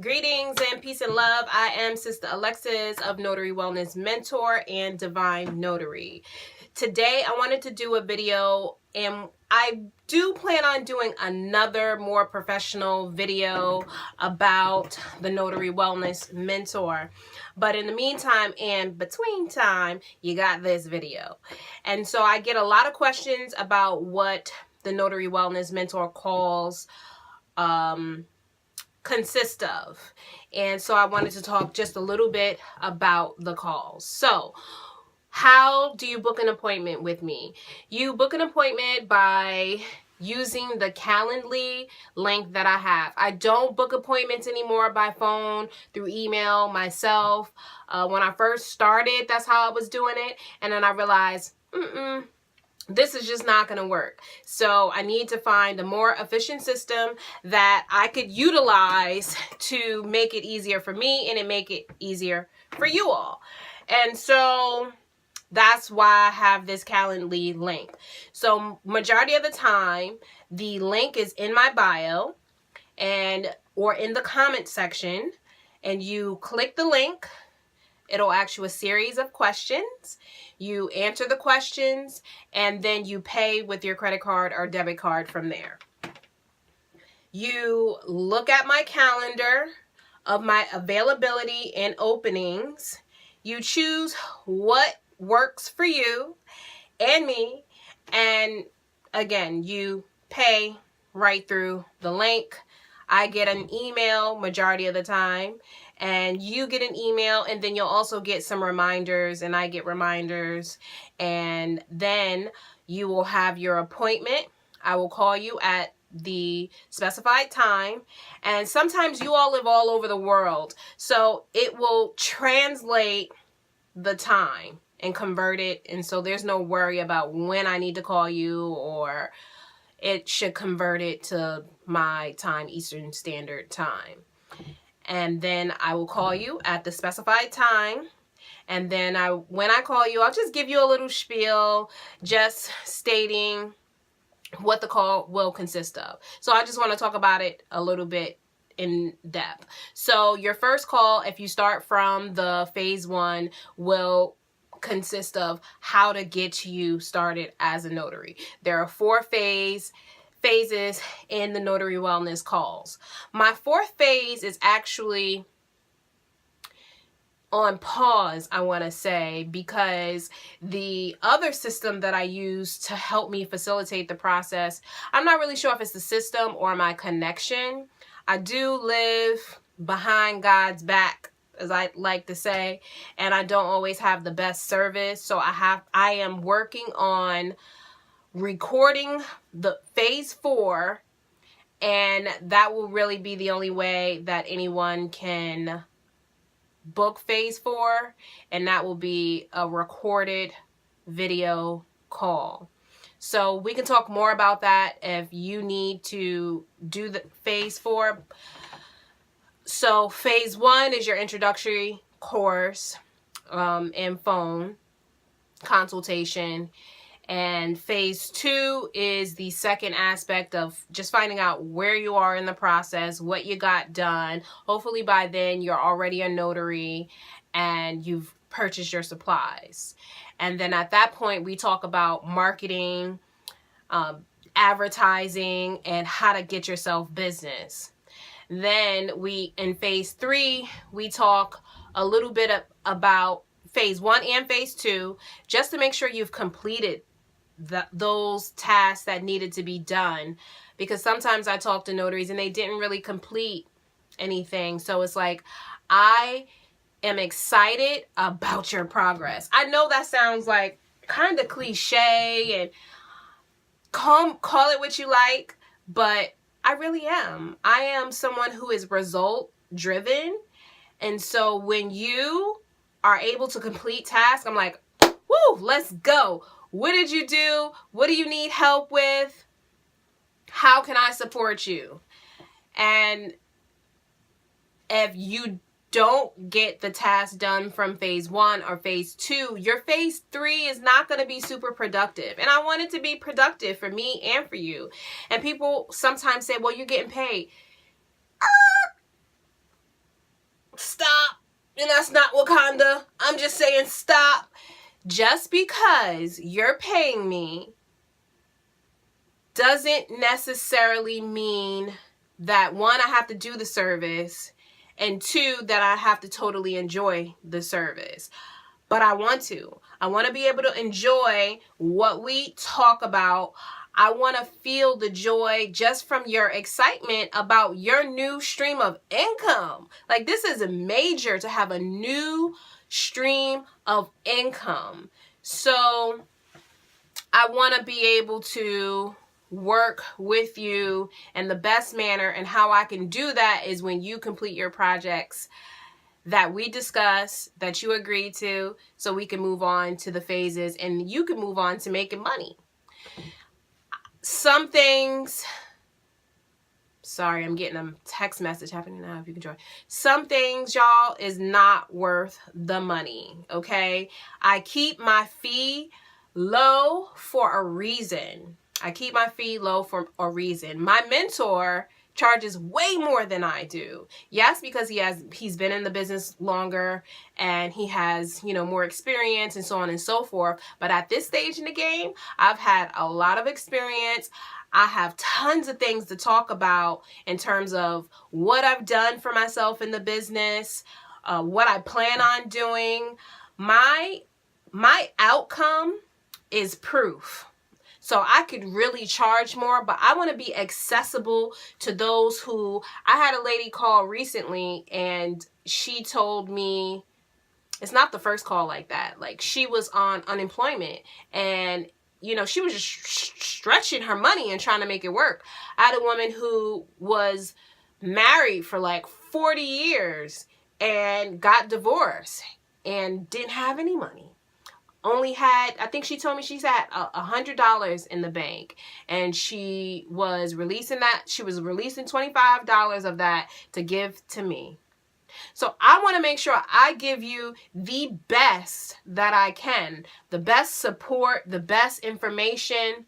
Greetings and peace and love. I am Sister Alexis of Notary Wellness Mentor and Divine Notary. Today I wanted to do a video, and I do plan on doing another more professional video about the Notary Wellness Mentor. But in the meantime and between time, you got this video. And so I get a lot of questions about what the Notary Wellness Mentor calls consist of, and so I wanted to talk just a little bit about the calls. So how do you book an appointment with me? You book an appointment by using the Calendly link that I have. I don't book appointments anymore by phone, through email, myself. When I first started, that's how I was doing it, and then I realized this is just not going to work. So I need to find a more efficient system that I could utilize to make it easier for me and make it easier for you all. And so that's why I have this Calendly link. So majority of the time, the link is in my bio or in the comment section, and you click the link. It'll ask you a series of questions. You answer the questions, and then you pay with your credit card or debit card from there. You look at my calendar of my availability and openings. You choose what works for you and me, and again, you pay right through the link. I get an email majority of the time, and you get an email, and then you'll also get some reminders, and I get reminders, and then you will have your appointment. I will call you at the specified time, and sometimes you all live all over the world, so it will translate the time and convert it, and so there's no worry about when I need to call you, or it should convert it to my time, Eastern Standard Time. And then I will call you at the specified time. And then when I call you, I'll just give you a little spiel, just stating what the call will consist of. So I just want to talk about it a little bit in depth. So your first call, if you start from the phase 1, will consist of how to get you started as a notary. There are 4 phases in the Notary Wellness calls. My 4th phase is actually on pause, I want to say, because the other system that I use to help me facilitate the process, I'm not really sure if it's the system or my connection. I do live behind God's back, as I like to say, and I don't always have the best service. So I am working on recording the phase 4, and that will really be the only way that anyone can book phase 4, and that will be a recorded video call. So we can talk more about that if you need to do the phase 4. So phase 1 is your introductory course and phone consultation. And phase 2 is the second aspect of just finding out where you are in the process, what you got done. Hopefully by then you're already a notary and you've purchased your supplies. And then at that point we talk about marketing, advertising, and how to get yourself business. Then in phase 3, we talk a little bit about phase 1 and phase 2, just to make sure you've completed those tasks that needed to be done, because sometimes I talk to notaries and they didn't really complete anything. So it's like, I am excited about your progress. I know that sounds like kind of cliche, and call it what you like, but I really am. I am someone who is result driven, and so when you are able to complete tasks, I'm like, woo, let's go. What did you do? What do you need help with? How can I support you? And if you don't get the task done from phase 1 or phase 2, your phase 3 is not going to be super productive. And I want it to be productive for me and for you. And people sometimes say, well, you're getting paid. Wakanda, I'm just saying stop. Just because you're paying me doesn't necessarily mean that, one, I have to do the service, and two, that I have to totally enjoy the service. But I want to. I want to be able to enjoy what we talk about. I want to feel the joy just from your excitement about your new stream of income. Like, this is major to have a new stream of income. So I want to be able to work with you in the best manner, and how I can do that is when you complete your projects that we discuss, that you agree to, so we can move on to the phases and you can move on to making money. Some things, sorry, I'm getting a text message happening now, if you can join. Some things, y'all, is not worth the money, okay? I keep my fee low for a reason. I keep my fee low for a reason. My mentor charges way more than I do. Yes, because he's been in the business longer and he has, more experience and so on and so forth. But at this stage in the game, I've had a lot of experience. I have tons of things to talk about in terms of what I've done for myself in the business, what I plan on doing. My outcome is proof. So I could really charge more, but I want to be accessible to those who, I had a lady call recently and she told me, it's not the first call like that. Like, she was on unemployment and, she was just stretching her money and trying to make it work. I had a woman who was married for like 40 years and got divorced and didn't have any money. Only had, I think she told me she's had $100 in the bank, and she was releasing $25 of that to give to me. So I want to make sure I give you the best that I can, the best support, the best information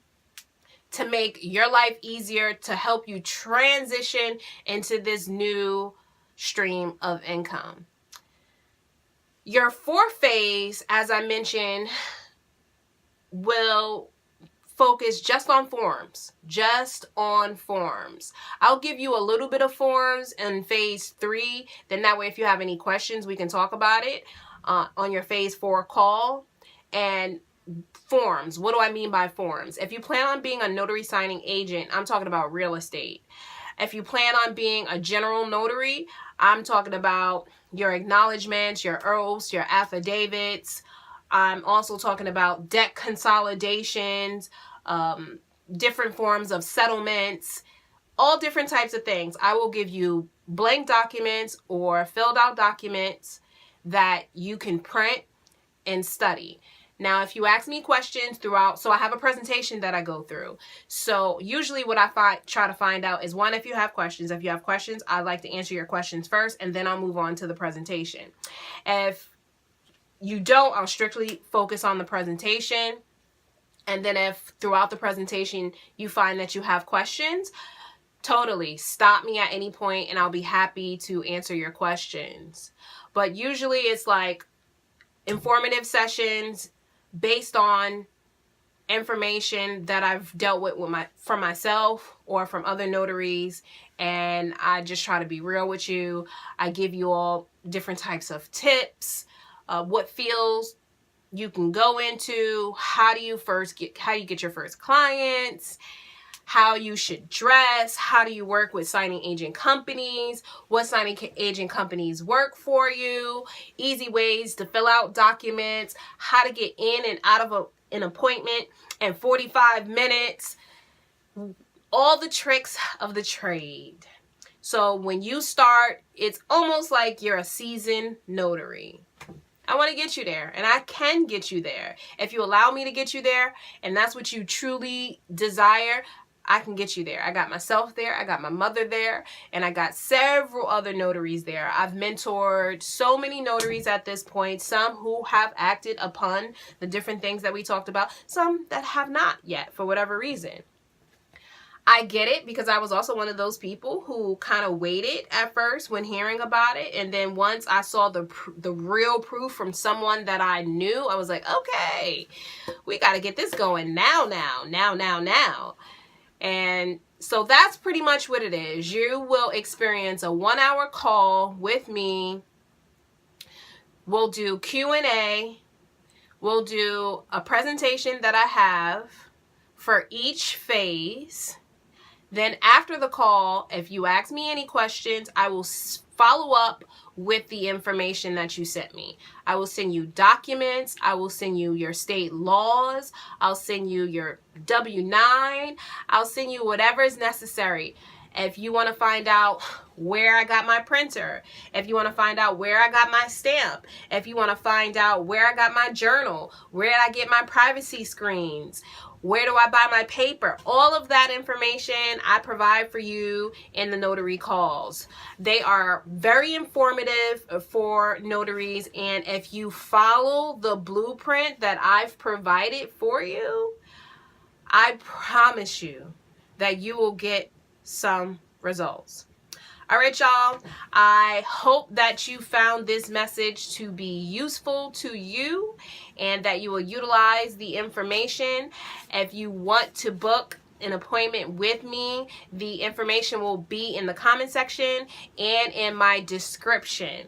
to make your life easier, to help you transition into this new stream of income. Your fourth phase, as I mentioned, will focus just on forms. I'll give you a little bit of forms in phase 3. Then that way, if you have any questions, we can talk about it on your phase 4 call. And forms, what do I mean by forms? If you plan on being a notary signing agent, I'm talking about real estate. If you plan on being a general notary, I'm talking about your acknowledgments, your oaths, your affidavits. I'm also talking about debt consolidations, different forms of settlements, all different types of things. I will give you blank documents or filled out documents that you can print and study. Now, if you ask me questions throughout, so I have a presentation that I go through. So usually what I try to find out is, one, if you have questions. If you have questions, I like to answer your questions first, and then I'll move on to the presentation. If you don't, I'll strictly focus on the presentation. And then if throughout the presentation you find that you have questions, totally stop me at any point and I'll be happy to answer your questions. But usually it's like informative sessions based on information that I've dealt with from myself or from other notaries, and I just try to be real with you. I give you all different types of tips, what fields you can go into, how do you get your first clients, how you should dress, how do you work with signing agent companies, what signing agent companies work for you, easy ways to fill out documents, how to get in and out of an appointment in 45 minutes, all the tricks of the trade. So when you start, it's almost like you're a seasoned notary. I want to get you there, and I can get you there. If you allow me to get you there, and that's what you truly desire, I can get you there. I got myself there, I got my mother there, and I got several other notaries there. I've mentored so many notaries at this point, some who have acted upon the different things that we talked about, some that have not yet for whatever reason. I get it, because I was also one of those people who kind of waited at first when hearing about it. And then once I saw the real proof from someone that I knew, I was like, okay, we got to get this going now. And so that's pretty much what it is. You will experience a 1-hour call with me. We'll do Q&A. We'll do a presentation that I have for each phase. Then after the call, if you ask me any questions, I will follow up with the information that you sent me. I will send you documents. I will send you your state laws. I'll send you your W-9. I'll send you whatever is necessary. If you want to find out where I got my printer, if you want to find out where I got my stamp, if you want to find out where I got my journal, where did I get my privacy screens, where do I buy my paper, all of that information I provide for you in the notary calls. They are very informative for notaries, and if you follow the blueprint that I've provided for you, I promise you that you will get some results. All right, y'all. I hope that you found this message to be useful to you and that you will utilize the information. If you want to book an appointment with me, the information will be in the comment section and in my description.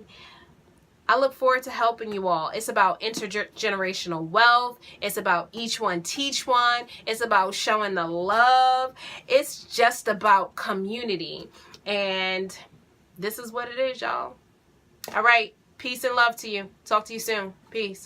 I look forward to helping you all. It's about intergenerational wealth. It's about each one teach one. It's about showing the love. It's just about community. And this is what it is, y'all. All right. Peace and love to you. Talk to you soon. Peace.